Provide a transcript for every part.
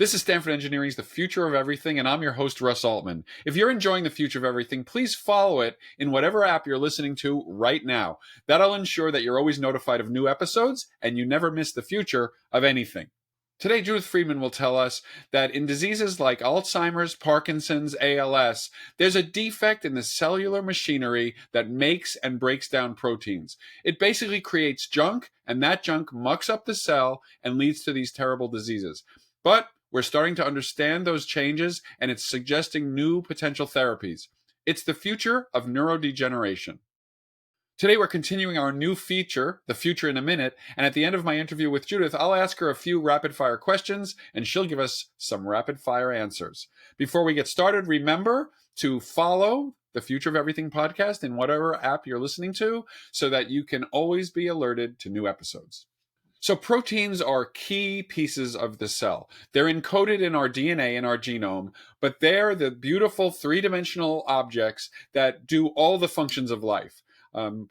This is Stanford Engineering's The Future of Everything, and I'm your host, Russ Altman. If you're enjoying The Future of Everything, please follow it in whatever app you're listening to right now. That'll ensure that you're always notified of new episodes and you never miss the future of anything. Today, Judith Frydman will tell us that in diseases like Alzheimer's, Parkinson's, ALS, there's a defect in the cellular machinery that makes and breaks down proteins. It basically creates junk, and that junk mucks up the cell and leads to these terrible diseases. But we're starting to understand those changes, and it's suggesting new potential therapies. It's the future of neurodegeneration. Today, we're continuing our new feature, The Future in a Minute, and at the end of my interview with Judith, I'll ask her a few rapid-fire questions, and she'll give us some rapid-fire answers. Before we get started, remember to follow the Future of Everything podcast in whatever app you're listening to so that you can always be alerted to new episodes. So proteins are key pieces of the cell. They're encoded in our DNA and our genome, but they're the beautiful three-dimensional objects that do all the functions of life.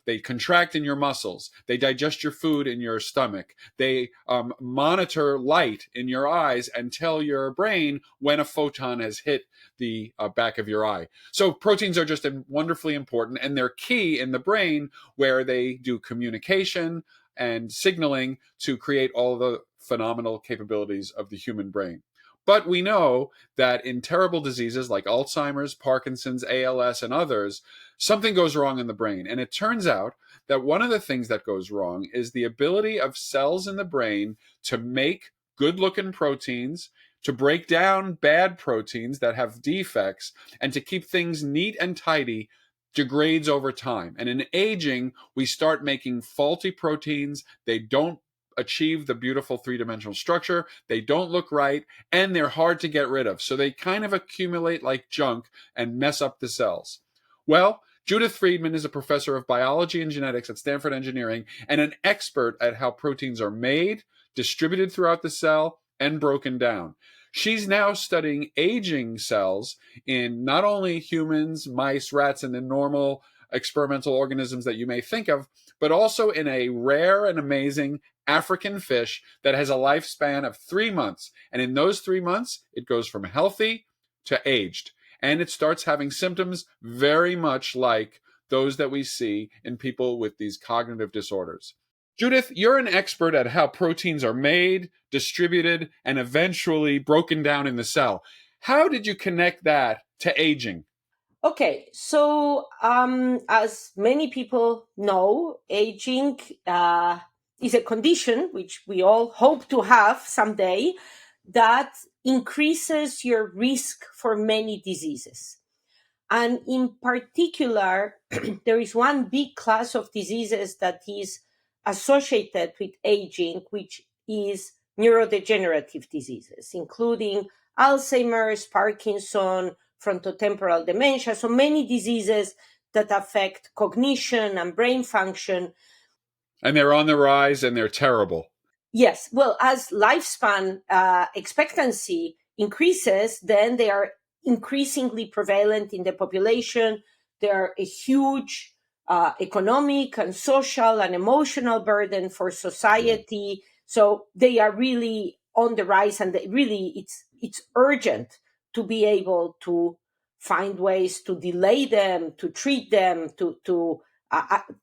They contract in your muscles. They digest your food in your stomach. They monitor light in your eyes and tell your brain when a photon has hit the back of your eye. So proteins are just wonderfully important, and they're key in the brain where they do communication and signaling to create all the phenomenal capabilities of the human brain. But we know that in terrible diseases like Alzheimer's, Parkinson's, ALS, and others, something goes wrong in the brain. And it turns out that one of the things that goes wrong is the ability of cells in the brain to make good-looking proteins, to break down bad proteins that have defects, and to keep things neat and tidy degrades over time. And in aging, we start making faulty proteins. They don't achieve the beautiful three-dimensional structure. They don't look right, and they're hard to get rid of. So they kind of accumulate like junk and mess up the cells. Well, Judith Frydman is a professor of biology and genetics at Stanford Engineering and an expert at how proteins are made, distributed throughout the cell, and broken down. She's now studying aging cells in not only humans, mice, rats, and the normal experimental organisms that you may think of, but also in a rare and amazing African fish that has a lifespan of 3 months. And in those 3 months, it goes from healthy to aged. And it starts having symptoms very much like those that we see in people with these cognitive disorders. Judith, you're an expert at how proteins are made, distributed, and eventually broken down in the cell. How did you connect that to aging? Okay, so as many people know, aging is a condition which we all hope to have someday that increases your risk for many diseases. And in particular, there is one big class of diseases that is associated with aging, which is neurodegenerative diseases, including Alzheimer's, Parkinson, frontotemporal dementia, so many diseases that affect cognition and brain function. And they're on the rise and they're terrible. Yes, well, as lifespan expectancy increases, then they are increasingly prevalent in the population. They're a huge economic and social and emotional burden for society. So they are really on the rise, and it's urgent to be able to find ways to delay them, to treat them, to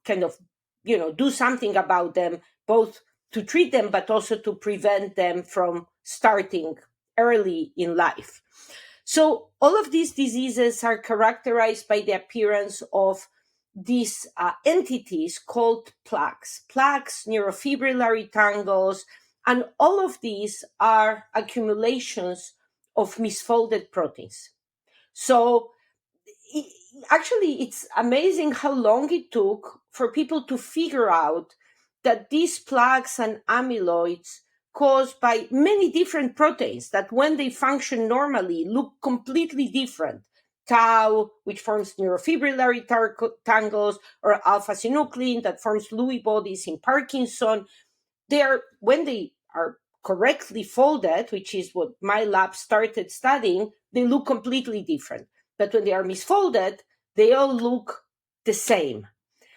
kind of, do something about them, both to treat them, but also to prevent them from starting early in life. So all of these diseases are characterized by the appearance of these entities called plaques, neurofibrillary tangles, and all of these are accumulations of misfolded proteins. So actually, it's amazing how long it took for people to figure out that these plaques and amyloids caused by many different proteins that when they function normally look completely different. Tau, which forms neurofibrillary tangles, or alpha-synuclein that forms Lewy bodies in Parkinson. When they are correctly folded, which is what my lab started studying, they look completely different. But when they are misfolded, they all look the same.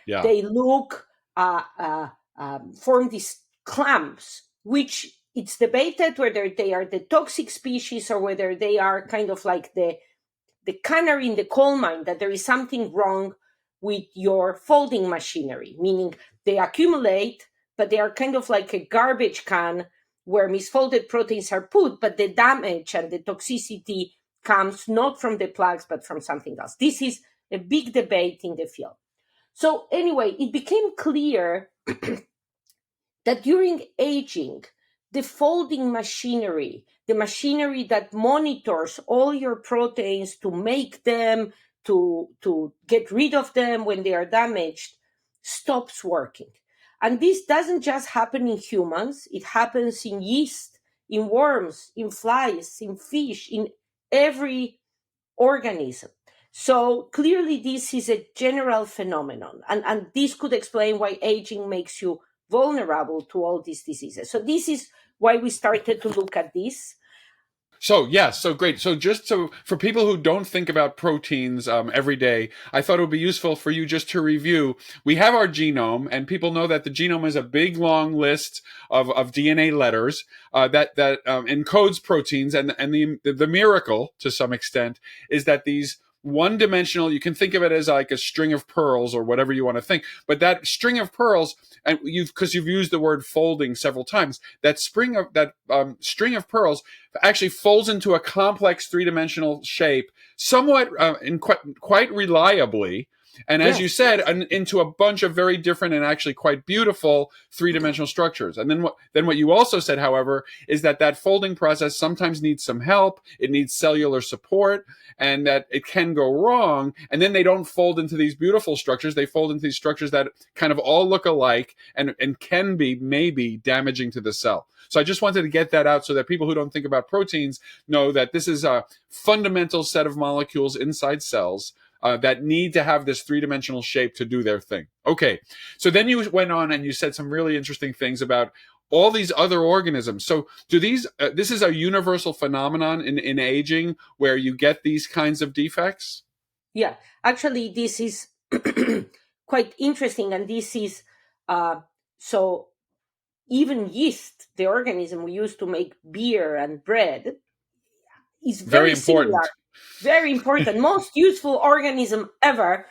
Yeah. They look, form these clumps, which it's debated whether they are the toxic species or whether they are kind of like the canary in the coal mine, that there is something wrong with your folding machinery, meaning they accumulate, but they are kind of like a garbage can where misfolded proteins are put, but the damage and the toxicity comes not from the plaques, but from something else. This is a big debate in the field. So anyway, it became clear that during aging, the folding machinery, the machinery that monitors all your proteins to make them, to get rid of them when they are damaged, stops working. And this doesn't just happen in humans, it happens in yeast, in worms, in flies, in fish, in every organism. So clearly this is a general phenomenon, and this could explain why aging makes you vulnerable to all these diseases. So this is why we started to look at this. So yes, so great. So just so for people who don't think about proteins every day, I thought it would be useful for you just to review. We have our genome, and people know that the genome is a big, long list of DNA letters that encodes proteins. And the miracle, to some extent, is that these one-dimensional, you can think of it as like a string of pearls or whatever you want to think, but that string of pearls, and because you've used the word folding several times, that string of pearls actually folds into a complex three-dimensional shape, somewhat quite reliably. And as you said, into a bunch of very different and actually quite beautiful three-dimensional structures. And then what you also said, however, is that folding process sometimes needs some help. It needs cellular support, and that it can go wrong. And then they don't fold into these beautiful structures. They fold into these structures that kind of all look alike and can be maybe damaging to the cell. So I just wanted to get that out so that people who don't think about proteins know that this is a fundamental set of molecules inside cells that need to have this three-dimensional shape to do their thing. Okay, so then you went on and you said some really interesting things about all these other organisms. So do these, this is a universal phenomenon in aging where you get these kinds of defects? Yeah, actually, this is quite interesting. And this is, so even yeast, the organism we use to make beer and bread, is very important. Similar. Very important. Most useful organism ever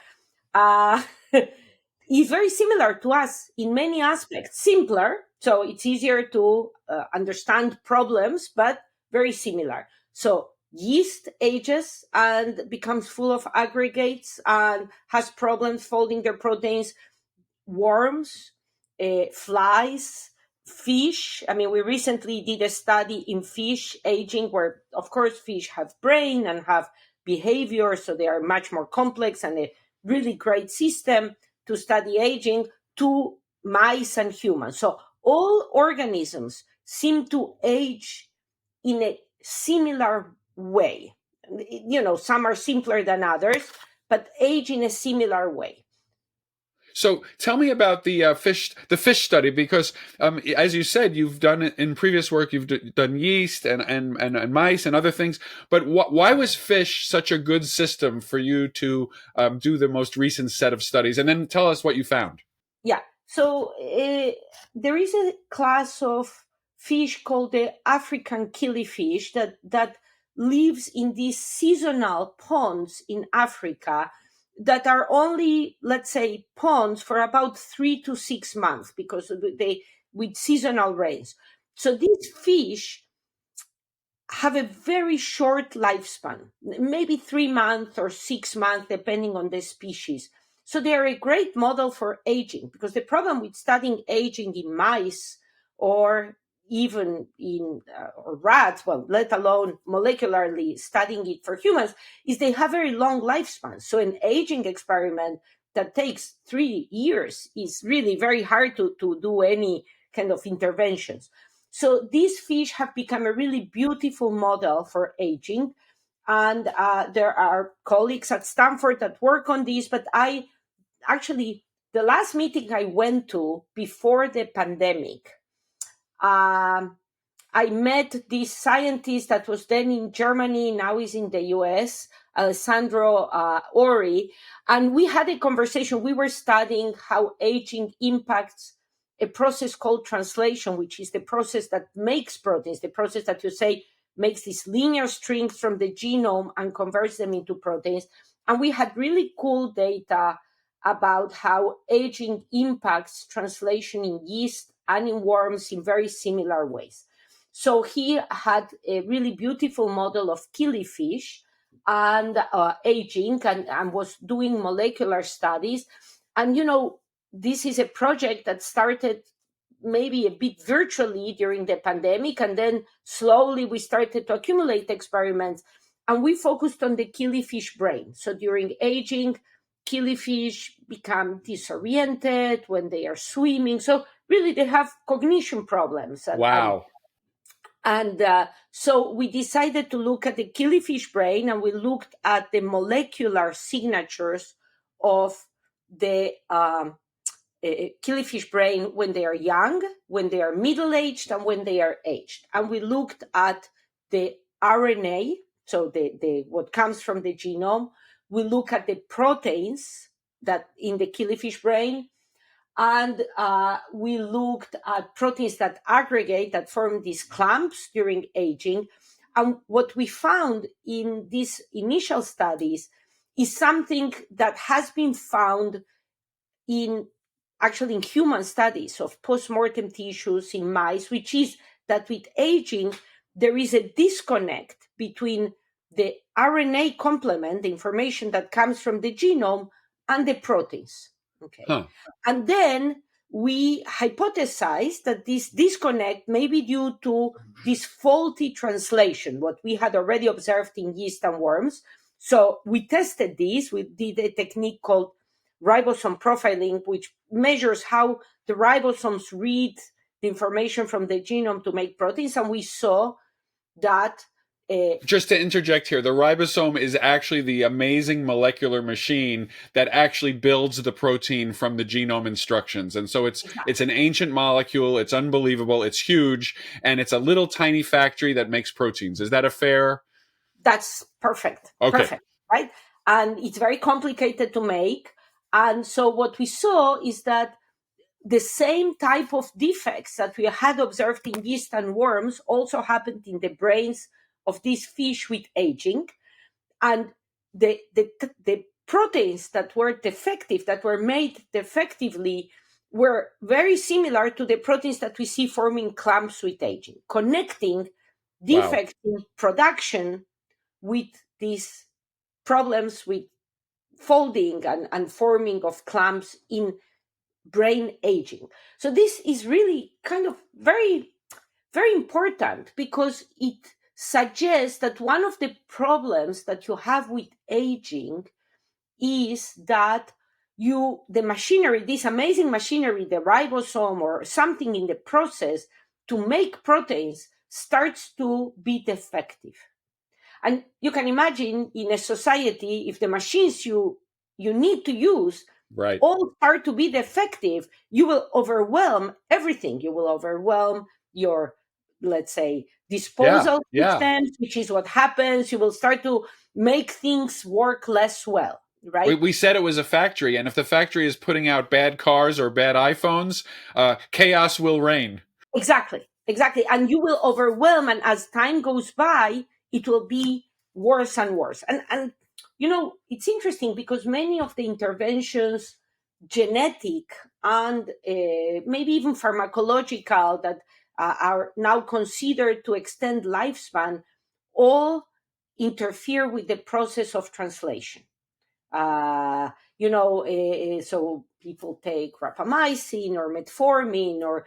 is very similar to us in many aspects. Simpler, so it's easier to understand problems, but very similar. So yeast ages and becomes full of aggregates and has problems folding their proteins. Worms, flies, fish. I mean, we recently did a study in fish aging where, of course, fish have brain and have behavior, so they are much more complex and a really great system to study aging, to mice and humans. So all organisms seem to age in a similar way. You know, some are simpler than others, but age in a similar way. So tell me about the fish study, because as you said, you've done it in previous work. You've done yeast and mice and other things. But why was fish such a good system for you to do the most recent set of studies? And then tell us what you found. Yeah. So there is a class of fish called the African killifish that lives in these seasonal ponds in Africa that are only, let's say, ponds for about 3 to 6 months because they with seasonal rains. So these fish have a very short lifespan, maybe 3 months or 6 months, depending on the species. So they are a great model for aging, because the problem with studying aging in mice or even in rats, well, let alone molecularly studying it for humans, is they have very long lifespans. So an aging experiment that takes 3 years is really very hard to do any kind of interventions. So these fish have become a really beautiful model for aging. And there are colleagues at Stanford that work on this, but the last meeting I went to before the pandemic, I met this scientist that was then in Germany, now is in the US, Alessandro Ori, and we had a conversation. We were studying how aging impacts a process called translation, which is the process that makes proteins, the process that you say makes these linear strings from the genome and converts them into proteins. And we had really cool data about how aging impacts translation in yeast and in worms in very similar ways. So he had a really beautiful model of killifish and aging and was doing molecular studies. And, this is a project that started maybe a bit virtually during the pandemic, and then slowly we started to accumulate experiments, and we focused on the killifish brain. So during aging, killifish become disoriented when they are swimming. So really they have cognition problems. Wow. And so we decided to look at the killifish brain, and we looked at the molecular signatures of the killifish brain when they are young, when they are middle-aged, and when they are aged. And we looked at the RNA, so the what comes from the genome. We look at the proteins that in the killifish brain, and we looked at proteins that aggregate, that form these clumps during aging. And what we found in these initial studies is something that has been found in human studies of post-mortem tissues in mice, which is that with aging, there is a disconnect between the RNA complement, the information that comes from the genome, and the proteins. Okay. Huh. And then we hypothesized that this disconnect may be due to this faulty translation, what we had already observed in yeast and worms. So we tested this. We did a technique called ribosome profiling, which measures how the ribosomes read the information from the genome to make proteins. And we saw that... Just to interject here, the ribosome is actually the amazing molecular machine that actually builds the protein from the genome instructions. And so it's an ancient molecule. It's unbelievable. It's huge. And it's a little tiny factory that makes proteins. Is that a fair? That's perfect. Okay. Perfect, right? And it's very complicated to make. And so what we saw is that the same type of defects that we had observed in yeast and worms also happened in the brains of these fish with aging. And the proteins that were defective, that were made defectively, were very similar to the proteins that we see forming clumps with aging, connecting defects in production with these problems with folding and forming of clumps in brain aging. So this is really kind of very, very important, because it suggests that one of the problems that you have with aging is that the machinery, this amazing machinery, the ribosome or something in the process to make proteins, starts to be defective. And you can imagine in a society, if the machines you need to use all start to be defective, you will overwhelm everything. You will overwhelm your, let's say, disposal systems, which is what happens. You will start to make things work less well, right? We said it was a factory, and if the factory is putting out bad cars or bad iPhones, chaos will reign. Exactly. And you will overwhelm, and as time goes by, it will be worse and worse. And it's interesting because many of the interventions, genetic and maybe even pharmacological, that are now considered to extend lifespan, all interfere with the process of translation. So people take rapamycin or metformin or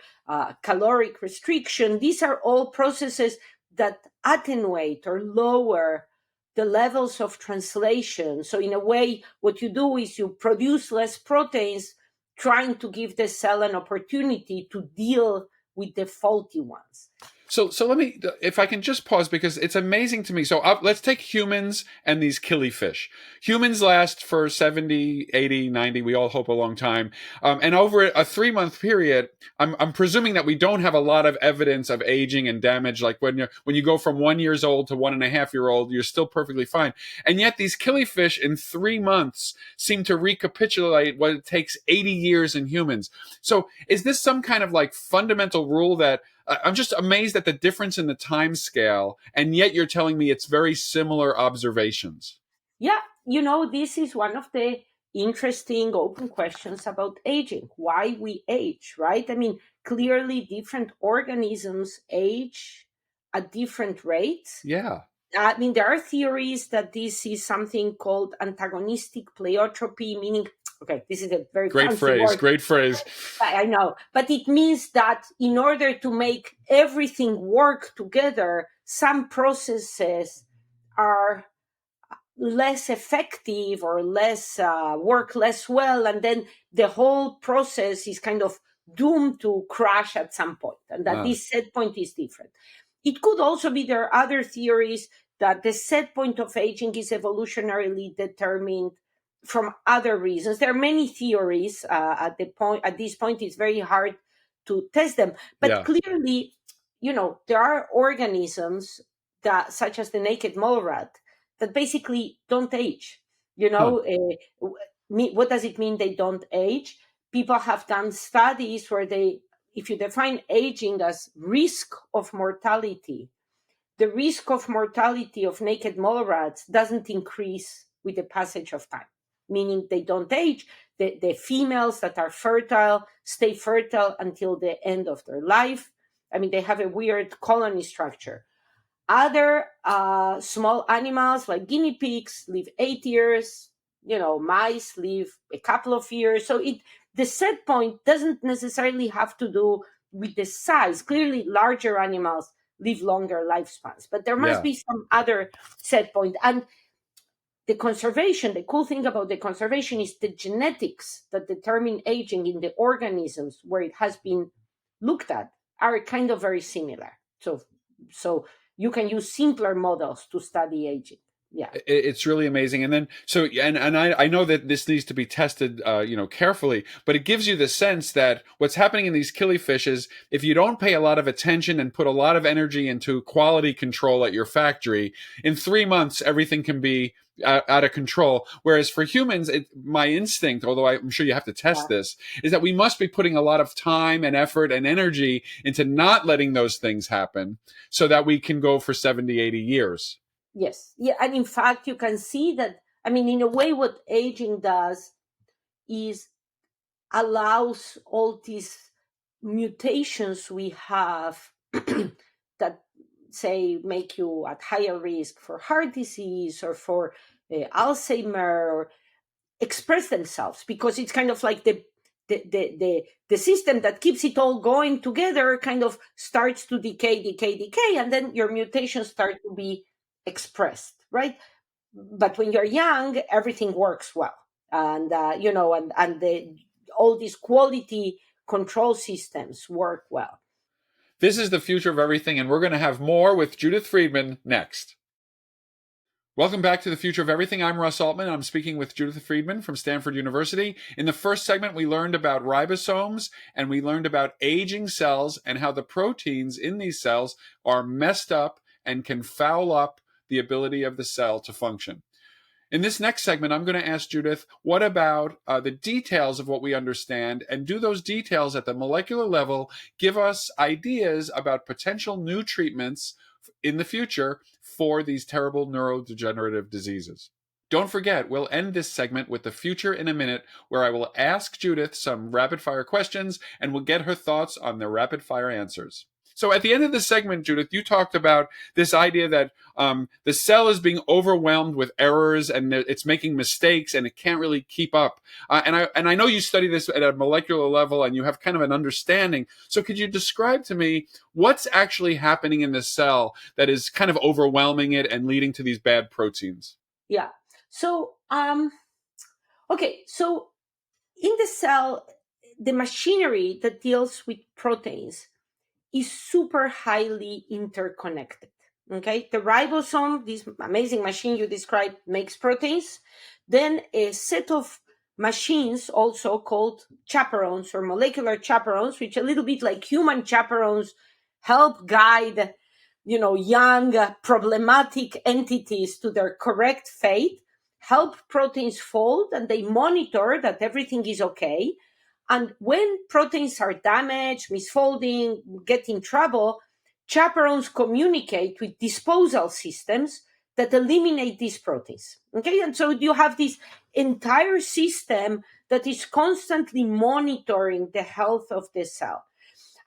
caloric restriction. These are all processes that attenuate or lower the levels of translation. So in a way, what you do is you produce less proteins, trying to give the cell an opportunity to deal with the faulty ones. So let me, if I can just pause, because it's amazing to me. So let's take humans and these killifish. Humans last for 70, 80, 90, we all hope a long time. And over a 3 month period, I'm presuming that we don't have a lot of evidence of aging and damage. Like when you go from 1 year old to 1.5 year old, you're still perfectly fine. And yet these killifish in 3 months seem to recapitulate what it takes 80 years in humans. So is this some kind of like fundamental rule that I'm just amazed at the difference in the time scale, and yet you're telling me it's very similar observations? Yeah, this is one of the interesting open questions about aging. Why we age, right? I mean, clearly different organisms age at different rates. Yeah. I mean, there are theories that this is something called antagonistic pleiotropy, meaning, okay, this is a very Great fancy phrase. word. Great phrase. I know, but it means that in order to make everything work together, some processes are less effective or less work less well, and then the whole process is kind of doomed to crash at some point, and that this set point is different. It could also be there are other theories that the set point of aging is evolutionarily determined from other reasons. There are many theories at this point. It's very hard to test them, but clearly, there are organisms that, such as the naked mole rat, that basically don't age. What does it mean they don't age? People have done studies where if you define aging as risk of mortality, the risk of mortality of naked mole rats doesn't increase with the passage of time, meaning they don't age. The females that are fertile stay fertile until the end of their life. I mean, they have a weird colony structure. Other small animals like guinea pigs live 8 years. Mice live a couple of years. So the set point doesn't necessarily have to do with the size. Clearly, larger animals live longer lifespans, but there must be some other set point. And the cool thing about the conservation is the genetics that determine aging in the organisms where it has been looked at are kind of very similar. So you can use simpler models to study aging. Yeah, it's really amazing. And then I know that this needs to be tested carefully, but it gives you the sense that what's happening in these killifish is, if you don't pay a lot of attention and put a lot of energy into quality control at your factory, in 3 months everything can be out of control. Whereas for humans, my instinct, although I'm sure you have to test this, is that we must be putting a lot of time and effort and energy into not letting those things happen so that we can go for 70, 80 years. Yes. Yeah. And in fact, you can see that, I mean, in a way, what aging does is allows all these mutations we have that, say, make you at higher risk for heart disease or for Alzheimer, or express themselves, because it's kind of like the system that keeps it all going together kind of starts to decay, and then your mutations start to be expressed, right? But when you're young, everything works well, and all these quality control systems work well. This is the future of everything, and we're going to have more with Judith Frydman next. Welcome back to the Future of Everything. I'm Russ Altman. I'm speaking with Judith Frydman from Stanford University. In the first segment, we learned about ribosomes, and we learned about aging cells and how the proteins in these cells are messed up and can foul up the ability of the cell to function. In this next segment, I'm going to ask Judith, what about the details of what we understand, and do those details at the molecular level give us ideas about potential new treatments in the future for these terrible neurodegenerative diseases? Don't forget, we'll end this segment with the future in a minute, where I will ask Judith some rapid-fire questions, and we'll get her thoughts on the rapid-fire answers. So at the end of the segment, Judith, you talked about this idea that the cell is being overwhelmed with errors, and it's making mistakes, and it can't really keep up. And I know you study this at a molecular level, and you have kind of an understanding. So could you describe to me what's actually happening in the cell that is kind of overwhelming it and leading to these bad proteins? Yeah. So, okay. So in the cell, the machinery that deals with proteins is super highly interconnected. Okay, the ribosome, this amazing machine you described, makes proteins. Then a set of machines, also called chaperones or molecular chaperones, which a little bit like human chaperones help guide, young problematic entities to their correct fate, help proteins fold, and they monitor that everything is okay. And when proteins are damaged, misfolding, get in trouble, chaperones communicate with disposal systems that eliminate these proteins. Okay, and so you have this entire system that is constantly monitoring the health of the cell.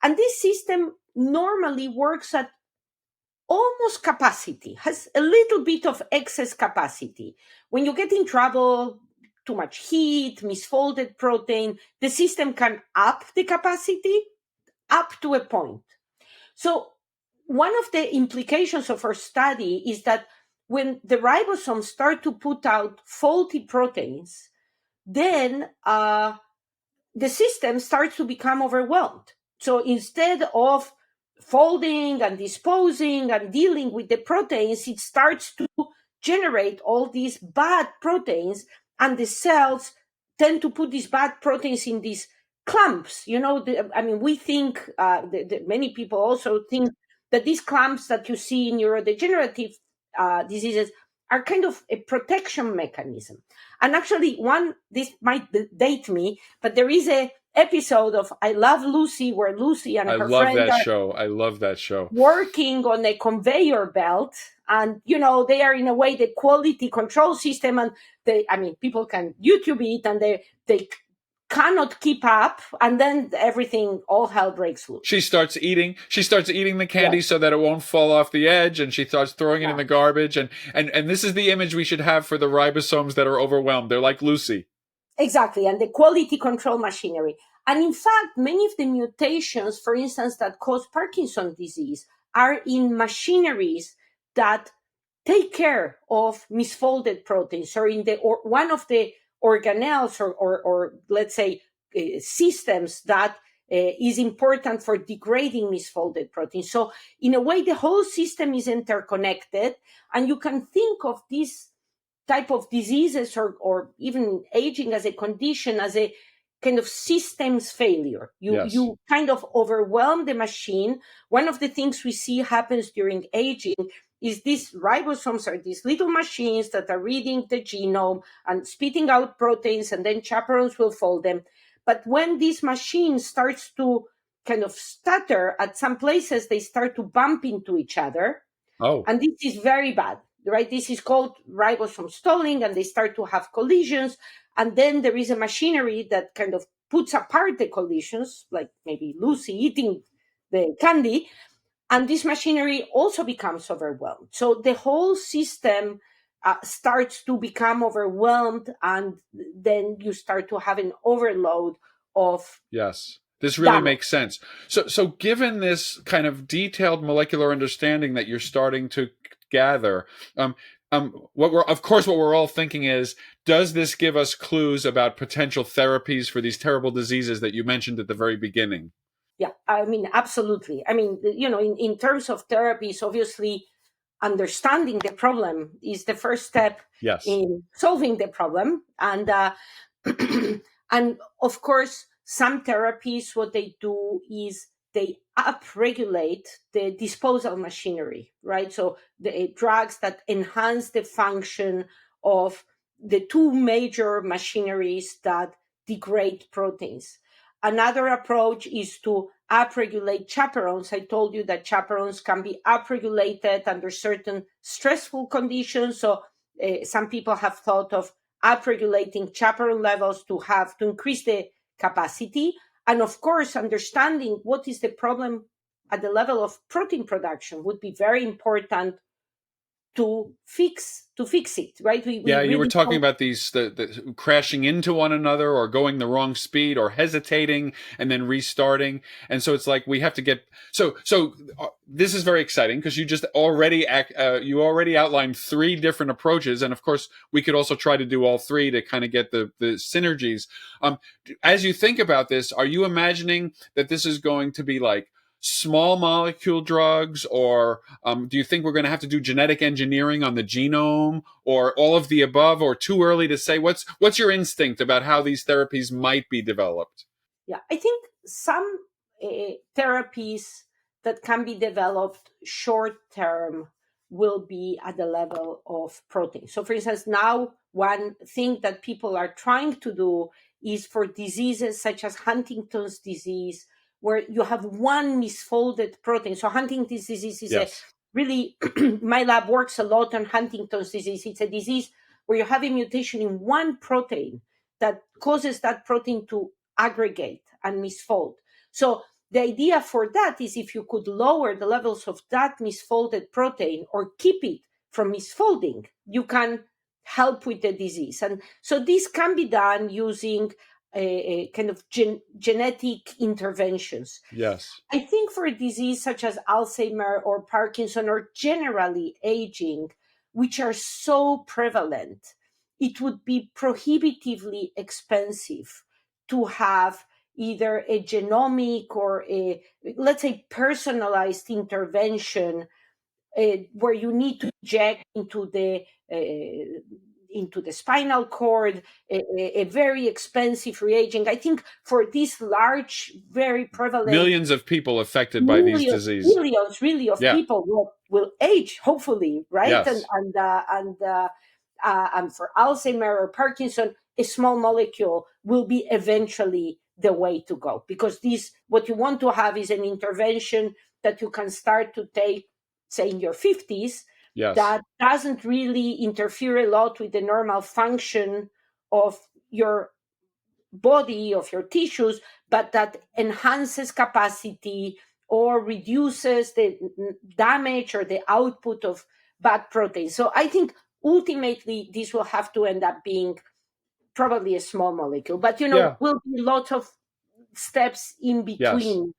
And this system normally works at almost capacity, has a little bit of excess capacity. When you get in trouble, too much heat, misfolded protein, the system can up the capacity up to a point. So one of the implications of our study is that when the ribosomes start to put out faulty proteins, then the system starts to become overwhelmed. So instead of folding and disposing and dealing with the proteins, it starts to generate all these bad proteins, and the cells tend to put these bad proteins in these clumps. We think, many people also think that these clumps that you see in neurodegenerative diseases are kind of a protection mechanism. And actually, this might date me, but there is a episode of I Love Lucy where Lucy and her friend I love that show. Working on a conveyor belt, and they are in a way the quality control system, and people can YouTube it, and they cannot keep up, and then everything, all hell breaks loose. She starts eating the candy so that it won't fall off the edge, and she starts throwing it in the garbage, and this is the image we should have for the ribosomes that are overwhelmed. They're like Lucy. Exactly, and the quality control machinery. And in fact, many of the mutations, for instance, that cause Parkinson's disease are in machineries that take care of misfolded proteins, or in one of the organelles or let's say systems that is important for degrading misfolded proteins. So in a way, the whole system is interconnected, and you can think of this type of diseases or even aging as a condition, as a kind of systems failure. You kind of overwhelm the machine. One of the things we see happens during aging is these ribosomes are these little machines that are reading the genome and spitting out proteins, and then chaperones will fold them. But when this machine starts to kind of stutter, at some places they start to bump into each other. Oh. And this is very bad, right? This is called ribosome stalling, and they start to have collisions. And then there is a machinery that kind of puts apart the collisions, like maybe Lucy eating the candy. And this machinery also becomes overwhelmed. So the whole system starts to become overwhelmed, and then you start to have an overload of... Yes, this really makes sense. So given this kind of detailed molecular understanding that you're starting to gather, what we're all thinking is, does this give us clues about potential therapies for these terrible diseases that you mentioned at the very beginning? Yeah, absolutely. In terms of therapies, obviously, understanding the problem is the first step in solving the problem. And and of course, some therapies, what they do is they upregulate the disposal machinery, right? So the drugs that enhance the function of the two major machineries that degrade proteins. Another approach is to upregulate chaperones. I told you that chaperones can be upregulated under certain stressful conditions. So some people have thought of upregulating chaperone levels to increase the capacity. And of course, understanding what is the problem at the level of protein production would be very important to fix it, right? You were talking about these the crashing into one another, or going the wrong speed, or hesitating and then restarting. And so it's like we have to get so this is very exciting, because you just already outlined 3 different approaches, and of course we could also try to do all 3 to kind of get the synergies. As you think about this, are you imagining that this is going to be like small molecule drugs, or do you think we're going to have to do genetic engineering on the genome, or all of the above, or too early to say? What's your instinct about how these therapies might be developed? Yeah, I think some therapies that can be developed short term will be at the level of protein. So, for instance, now one thing that people are trying to do is for diseases such as Huntington's disease, where you have one misfolded protein. So, Huntington's disease is a Yes. really, my lab works a lot on Huntington's disease. It's a disease where you have a mutation in one protein that causes that protein to aggregate and misfold. So the idea for that is if you could lower the levels of that misfolded protein or keep it from misfolding, you can help with the disease. And so this can be done using a kind of genetic interventions. Yes. I think for a disease such as Alzheimer or Parkinson or generally aging, which are so prevalent, it would be prohibitively expensive to have either a genomic or a, let's say, personalized intervention where you need to inject into the spinal cord a very expensive reagent. I think for this large, very prevalent Millions of people affected by these diseases. Millions, really, of people will age, hopefully, right? Yes. And for Alzheimer or Parkinson, a small molecule will be eventually the way to go, because what you want to have is an intervention that you can start to take, say, in your 50s, yes, that doesn't really interfere a lot with the normal function of your body, of your tissues, but that enhances capacity or reduces the damage or the output of bad proteins. So I think ultimately this will have to end up being probably a small molecule, but will be lots of steps in between. Yes.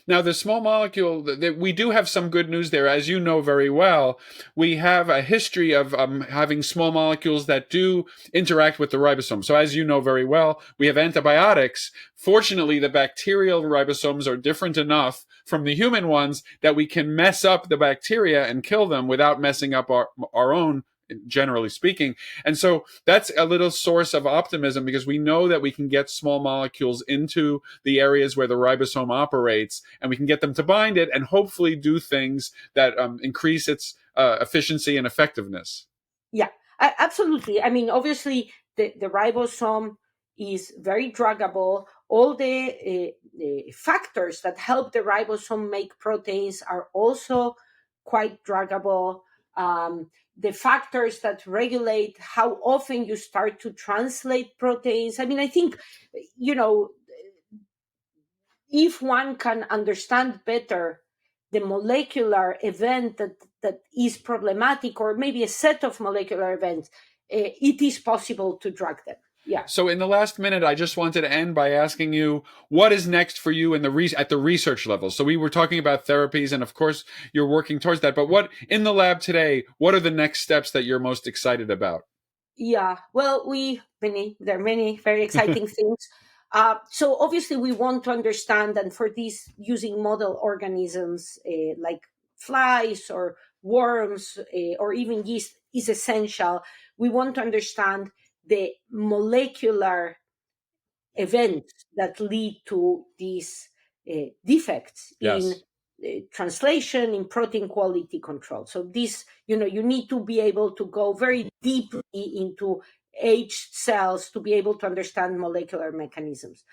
Now, the small molecule, we do have some good news there. As you know very well, we have a history of having small molecules that do interact with the ribosome. So as you know very well, we have antibiotics. Fortunately, the bacterial ribosomes are different enough from the human ones that we can mess up the bacteria and kill them without messing up our own, generally speaking. And so that's a little source of optimism, because we know that we can get small molecules into the areas where the ribosome operates, and we can get them to bind it and hopefully do things that increase its efficiency and effectiveness. Yeah, absolutely. I mean, obviously, the ribosome is very druggable. All the factors that help the ribosome make proteins are also quite druggable. The factors that regulate how often you start to translate proteins. I mean, I think, if one can understand better the molecular event that is problematic, or maybe a set of molecular events, it is possible to drug them. Yeah. So in the last minute, I just wanted to end by asking you, what is next for you at the research level? So we were talking about therapies, and of course you're working towards that, but what in the lab today, what are the next steps that you're most excited about? Yeah, well, there are many very exciting things. So obviously we want to understand, and for this, using model organisms like flies or worms or even yeast is essential. We want to understand the molecular events that lead to these defects in translation, in protein quality control. So this, you need to be able to go very deeply into aged cells to be able to understand molecular mechanisms.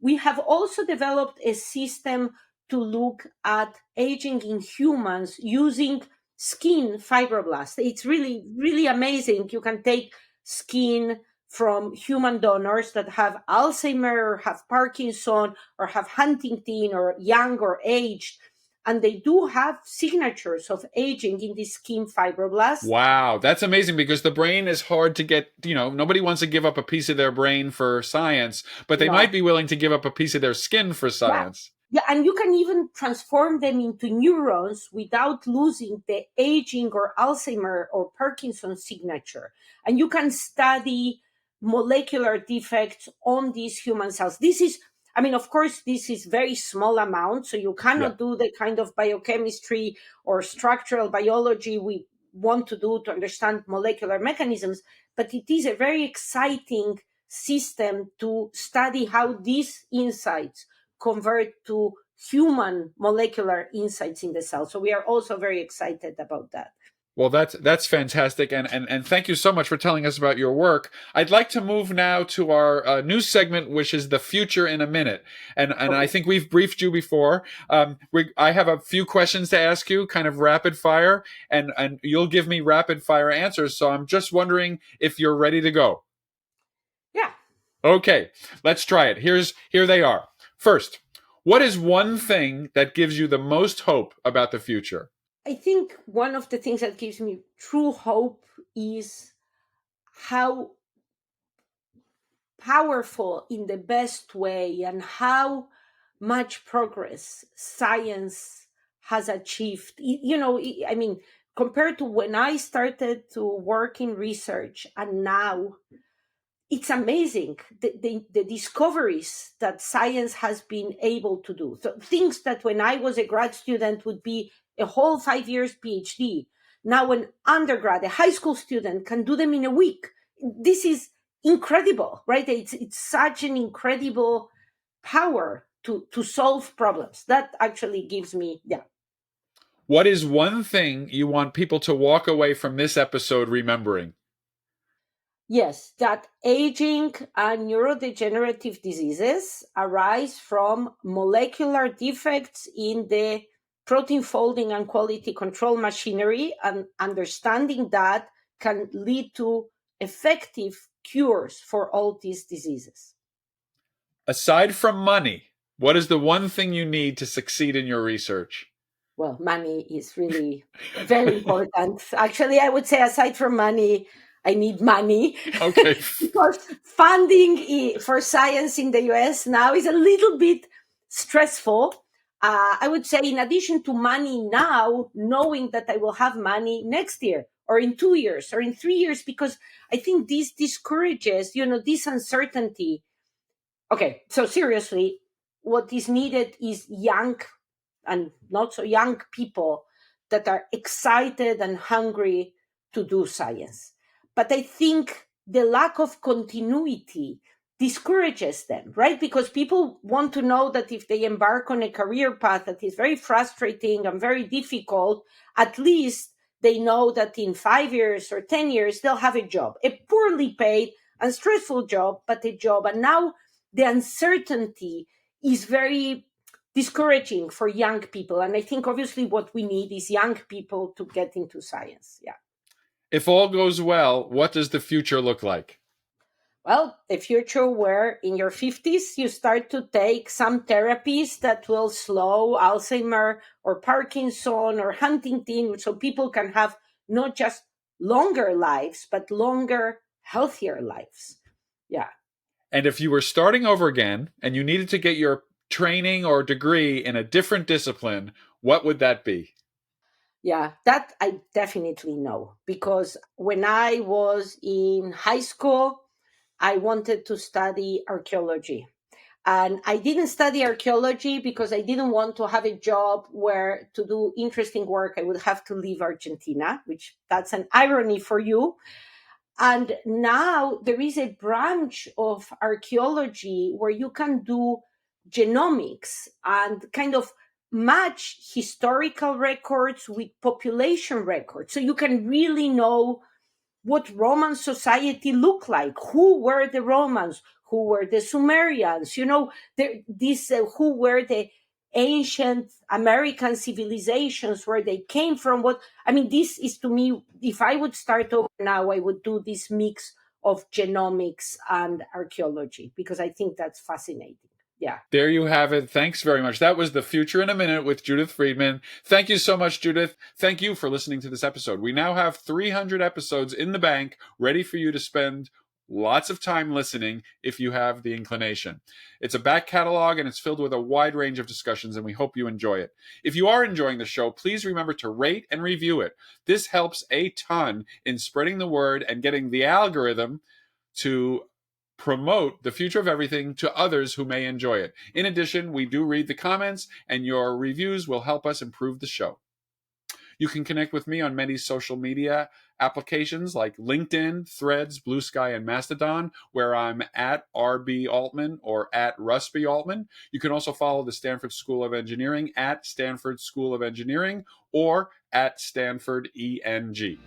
We have also developed a system to look at aging in humans using skin fibroblasts. It's really, really amazing. You can take skin from human donors that have Alzheimer or have Parkinson or have Huntington or young or aged, and they do have signatures of aging in these skin fibroblasts. Wow, that's amazing, because the brain is hard to get, nobody wants to give up a piece of their brain for science, but they might be willing to give up a piece of their skin for science. Yeah, and you can even transform them into neurons without losing the aging or Alzheimer or Parkinson signature. And you can study molecular defects on these human cells. This is I mean, of course, this is very small amount, so you cannot do the kind of biochemistry or structural biology we want to do to understand molecular mechanisms, but it is a very exciting system to study how these insights convert to human molecular insights in the cell. So we are also very excited about that. Well, that's fantastic, and thank you so much for telling us about your work. I'd like to move now to our new segment, which is the future in a minute. And I think we've briefed you before. I have a few questions to ask you, kind of rapid fire, and you'll give me rapid fire answers. So I'm just wondering if you're ready to go. Yeah. Okay, let's try it. Here they are. First, what is one thing that gives you the most hope about the future? I think one of the things that gives me true hope is how powerful in the best way and how much progress science has achieved. You know, I mean, compared to when I started to work in research and now, it's amazing the discoveries that science has been able to do. So things that when I was a grad student would be a whole 5 years PhD. Now an undergrad, a high school student can do them in a week. This is incredible, right? It's such an incredible power to solve problems. That actually gives me, yeah. What is one thing you want people to walk away from this episode remembering? Yes, that aging and neurodegenerative diseases arise from molecular defects in the protein folding and quality control machinery, and understanding that can lead to effective cures for all these diseases. Aside from money, what is the one thing you need to succeed in your research? Well, money is really very important. Actually, I would say aside from money, I need money. Okay. Because funding for science in the US now is a little bit stressful. I would say, in addition to money now, knowing that I will have money next year or in 2 years or in 3 years, because I think this discourages, this uncertainty. Okay, so seriously, what is needed is young and not so young people that are excited and hungry to do science. But I think the lack of continuity discourages them, right? Because people want to know that if they embark on a career path that is very frustrating and very difficult, at least they know that in 5 years or 10 years, they'll have a job, a poorly paid and stressful job, but a job. And now the uncertainty is very discouraging for young people. And I think obviously what we need is young people to get into science. Yeah. If all goes well, what does the future look like? Well, a future where in your 50s you start to take some therapies that will slow Alzheimer or Parkinson or Huntington, so people can have not just longer lives, but longer, healthier lives. Yeah. And if you were starting over again and you needed to get your training or degree in a different discipline, what would that be? Yeah, that I definitely know, because when I was in high school, I wanted to study archaeology. And I didn't study archaeology because I didn't want to have a job where to do interesting work, I would have to leave Argentina, which that's an irony for you. And now there is a branch of archaeology where you can do genomics and kind of match historical records with population records. So you can really know what Roman society looked like, who were the Romans, who were the Sumerians, who were the ancient American civilizations, where they came from. This is, to me, if I would start over now, I would do this mix of genomics and archaeology, because I think that's fascinating. Yeah. There you have it. Thanks very much. That was The Future in a Minute with Judith Frydman. Thank you so much, Judith. Thank you for listening to this episode. We now have 300 episodes in the bank, ready for you to spend lots of time listening if you have the inclination. It's a back catalog and it's filled with a wide range of discussions, and we hope you enjoy it. If you are enjoying the show, please remember to rate and review it. This helps a ton in spreading the word and getting the algorithm to promote the future of everything to others who may enjoy it. In addition, we do read the comments, and your reviews will help us improve the show. You can connect with me on many social media applications like LinkedIn, Threads, Blue Sky, and Mastodon, where I'm at RB Altman or at Russ B. Altman. You can also follow the Stanford School of Engineering at Stanford School of Engineering or at Stanford ENG.